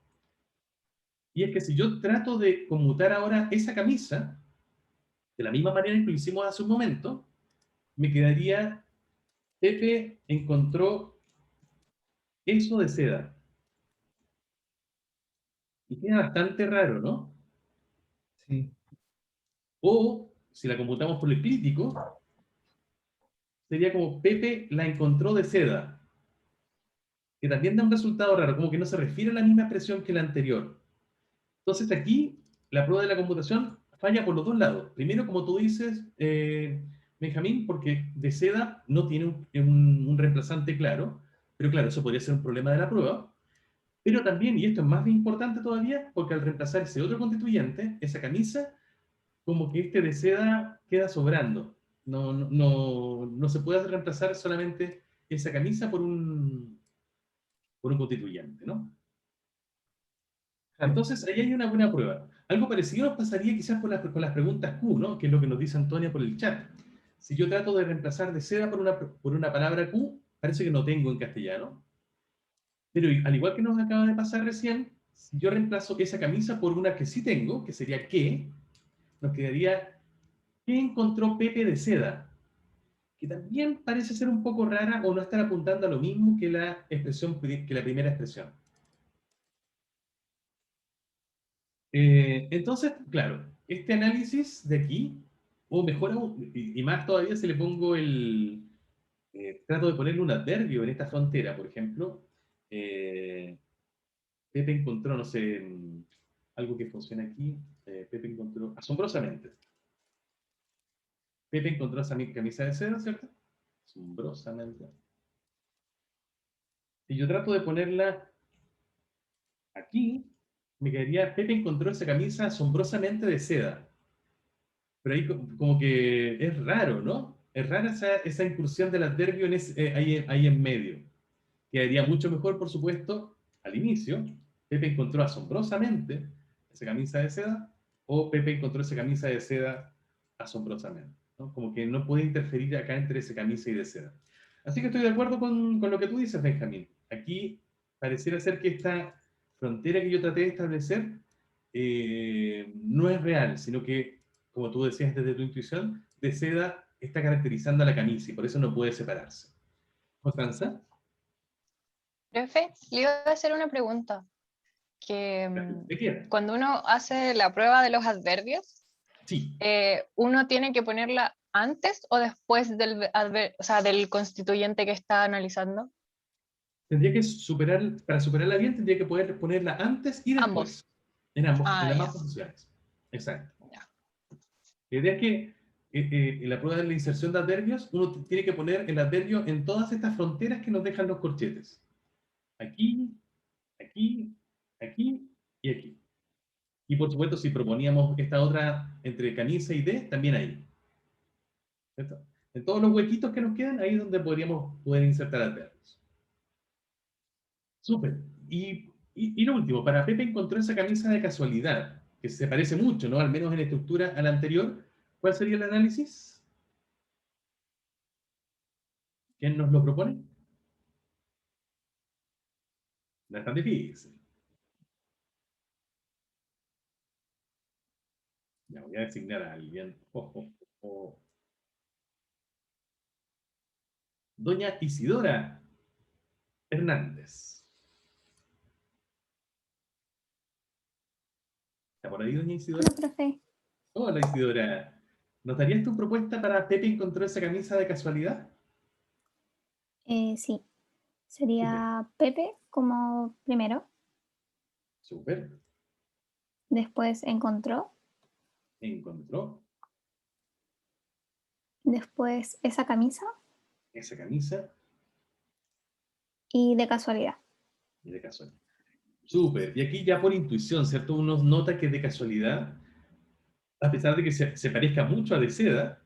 Y es que si yo trato de conmutar ahora esa camisa, de la misma manera que lo hicimos hace un momento, me quedaría Pepe encontró eso de seda. Y queda bastante raro, ¿no? Sí, O, si la computamos por el crítico, sería como Pepe la encontró de seda, que también da un resultado raro, como que no se refiere a la misma expresión que la anterior. Entonces aquí la prueba de la computación falla por los dos lados. Primero, como tú dices, Benjamín, porque de seda no tiene un reemplazante claro, pero claro, eso podría ser un problema de la prueba. Pero también, y esto es más importante todavía, porque al reemplazar ese otro constituyente, esa camisa, como que este de seda queda sobrando. No se puede reemplazar solamente esa camisa por un constituyente, ¿no? claro. Entonces, ahí hay una buena prueba. Algo parecido nos pasaría quizás con las preguntas Q, ¿no? Que es lo que nos dice Antonia por el chat. Si yo trato de reemplazar de seda por una palabra Q, parece que no tengo en castellano. Pero al igual que nos acaba de pasar recién, si yo reemplazo esa camisa por una que sí tengo, que sería ¿qué? Nos quedaría ¿qué encontró Pepe de seda? Que también parece ser un poco rara o no estar apuntando a lo mismo que la expresión, que la primera expresión. Entonces, claro, este análisis de aquí, o mejor aún, y más todavía si le pongo trato de ponerle un adverbio en esta frontera, por ejemplo, Pepe encontró, no sé, algo que funciona aquí, Pepe encontró, asombrosamente. Pepe encontró esa camisa de seda, ¿cierto? Asombrosamente. Si yo trato de ponerla aquí, me quedaría, Pepe encontró esa camisa asombrosamente de seda. Pero ahí como que es raro, ¿no? Es rara esa incursión del adverbio ahí en medio. Quedaría mucho mejor, por supuesto, al inicio. Pepe encontró asombrosamente esa camisa de seda, o Pepe encontró esa camisa de seda asombrosamente, ¿no? Como que no puede interferir acá entre esa camisa y de seda. Así que estoy de acuerdo con lo que tú dices, Benjamín. Aquí pareciera ser que esta frontera que yo traté de establecer no es real, sino que, como tú decías desde tu intuición, de seda está caracterizando a la camisa y por eso no puede separarse. ¿Constanza? Profe, le iba a hacer una pregunta. ¿De qué? Cuando uno hace la prueba de los adverbios, sí. ¿Uno tiene que ponerla antes o después del constituyente que está analizando? Tendría que para superarla bien, tendría que poder ponerla antes y después. Ambos. En ambas ya. posiciones. Exacto. Ya. La idea es que en la prueba de la inserción de adverbios, uno tiene que poner el adverbio en todas estas fronteras que nos dejan los corchetes. Aquí, aquí, aquí y aquí. Y por supuesto, si proponíamos esta otra entre camisa y de, también ahí. ¿Cierto? En todos los huequitos que nos quedan, ahí es donde podríamos poder insertar adverbios. Súper. Y lo último, para Pepe encontró esa camisa de casualidad, que se parece mucho, ¿no? Al menos en estructura a la anterior. ¿Cuál sería el análisis? ¿Quién nos lo propone? No es tan difícil. Ya voy a designar a alguien. Doña Isidora Hernández. ¿Está por ahí, doña Isidora? Hola, profe. Hola, Isidora. ¿Nos darías tu propuesta para Pepe encontró esa camisa de casualidad? Sí. Sería Pepe como primero. Súper. Después encontró. Encontró. Después esa camisa. Esa camisa. Y de casualidad. Y de casualidad. Súper. Y aquí ya por intuición, ¿cierto? Uno nota que de casualidad, a pesar de que se parezca mucho a de seda,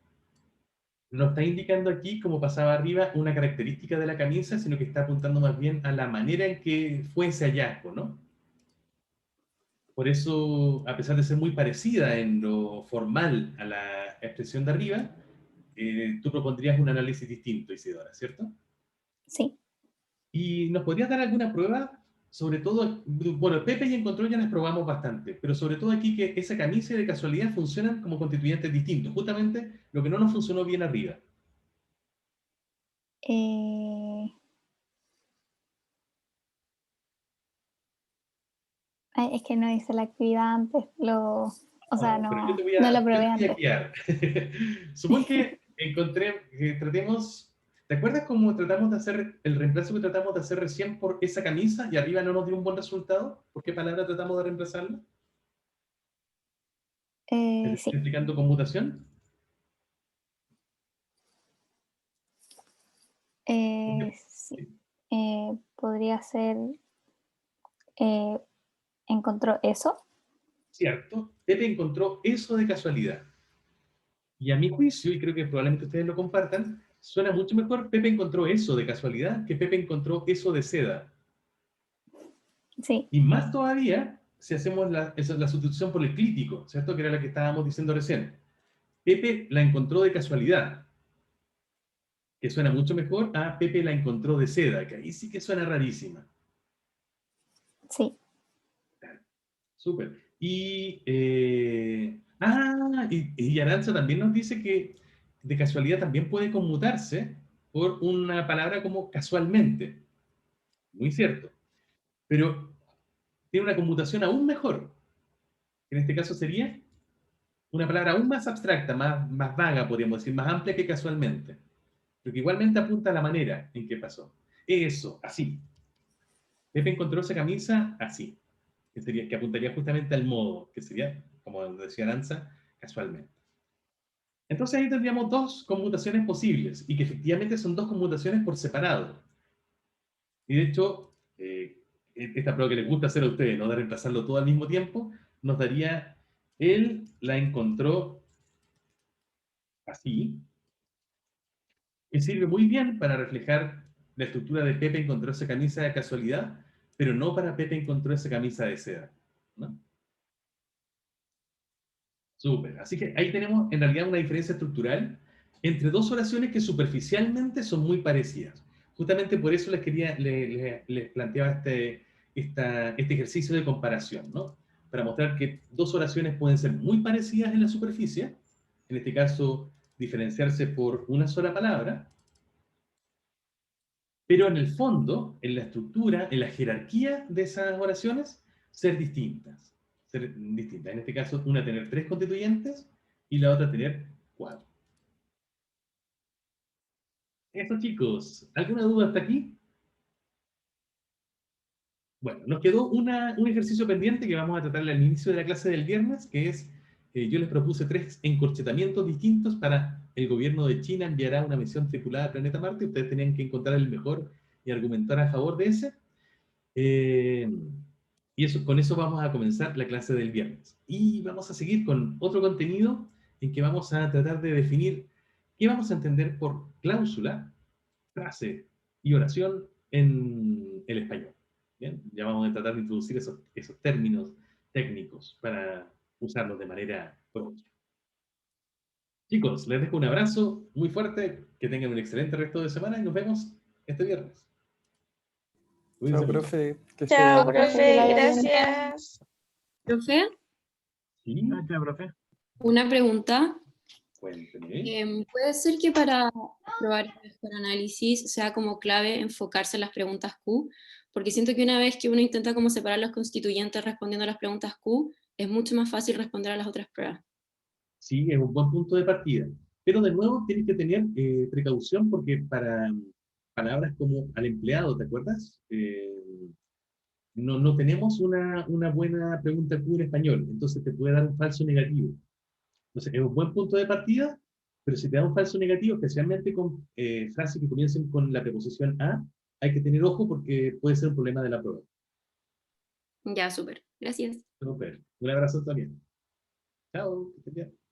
no está indicando aquí, como pasaba arriba, una característica de la camisa, sino que está apuntando más bien a la manera en que fue ese hallazgo, ¿no? Por eso, a pesar de ser muy parecida en lo formal a la expresión de arriba, tú propondrías un análisis distinto, Isidora, ¿cierto? Sí. ¿Y nos podrías dar alguna prueba? Sobre todo, bueno, Pepe y Encontró ya las probamos bastante, pero sobre todo aquí que esa camisa y de casualidad funcionan como constituyentes distintos, justamente lo que no nos funcionó bien arriba. Es que no hice la actividad antes, no lo probé antes. Supongo que ¿te acuerdas cómo tratamos de hacer el reemplazo que tratamos de hacer recién por esa camisa y arriba no nos dio un buen resultado? ¿Por qué palabra tratamos de reemplazarla? Sí. ¿Explicando conmutación? Sí. Podría ser encontró eso. Cierto. Pepe encontró eso de casualidad. Y a mi juicio, y creo que probablemente ustedes lo compartan, suena mucho mejor Pepe encontró eso de casualidad que Pepe encontró eso de seda. Sí. Y más todavía si hacemos la sustitución por el clítico, ¿cierto? Que era la que estábamos diciendo recién. Pepe la encontró de casualidad, que suena mucho mejor a Pepe la encontró de seda, que ahí sí que suena rarísima. Sí. Súper. Y Aranza también nos dice que de casualidad también puede conmutarse por una palabra como casualmente. Muy cierto. Pero tiene una conmutación aún mejor. En este caso sería una palabra aún más abstracta, más vaga, podríamos decir, más amplia que casualmente. Pero que igualmente apunta a la manera en que pasó. Eso, así. Pepe encontró esa camisa así. Que apuntaría justamente al modo, que sería como decía Aranza, casualmente. Entonces ahí tendríamos dos conmutaciones posibles, y que efectivamente son dos conmutaciones por separado. Y de hecho, esta prueba que les gusta hacer a ustedes, ¿no? De reemplazarlo todo al mismo tiempo, nos daría, él la encontró así, que sirve muy bien para reflejar la estructura de Pepe encontró esa camisa de casualidad, pero no para Pepe encontró esa camisa de seda, ¿no? Súper. Así que ahí tenemos en realidad una diferencia estructural entre dos oraciones que superficialmente son muy parecidas. Justamente por eso les planteaba este ejercicio de comparación, ¿no? Para mostrar que dos oraciones pueden ser muy parecidas en la superficie, en este caso diferenciarse por una sola palabra, pero en el fondo, en la estructura, en la jerarquía de esas oraciones, ser distintas. Ser distintas. En este caso, una tener 3 constituyentes y la otra tener 4. Eso, chicos. ¿Alguna duda hasta aquí? Bueno, nos quedó un ejercicio pendiente que vamos a tratar al inicio de la clase del viernes, que es, yo les propuse 3 encorchetamientos distintos para el gobierno de China enviará una misión tripulada al planeta Marte. Ustedes tenían que encontrar el mejor y argumentar a favor de ese. Y eso, con eso vamos a comenzar la clase del viernes. Y vamos a seguir con otro contenido en que vamos a tratar de definir qué vamos a entender por cláusula, frase y oración en el español. ¿Bien? Ya vamos a tratar de introducir esos términos técnicos para usarlos de manera propia. Chicos, les dejo un abrazo muy fuerte, que tengan un excelente resto de semana y nos vemos este viernes. Chao, profe. Que Chao, esté bien. profe, gracias. Profe, ¿Sí? Gracias, profe. una pregunta. Cuénteme. ¿Puede ser que para probar el mejor análisis sea como clave enfocarse en las preguntas Q? Porque siento que una vez que uno intenta como separar los constituyentes respondiendo a las preguntas Q, es mucho más fácil responder a las otras pruebas. Sí, es un buen punto de partida. Pero de nuevo tienes que tener precaución porque para palabras como al empleado, ¿te acuerdas? No tenemos una buena pregunta Q en español, entonces te puede dar un falso negativo. Entonces es un buen punto de partida, pero si te da un falso negativo, especialmente con frases que comiencen con la preposición a, hay que tener ojo porque puede ser un problema de la prueba. Ya, súper. Gracias. Super. Un abrazo también. Chao. Que estés bien.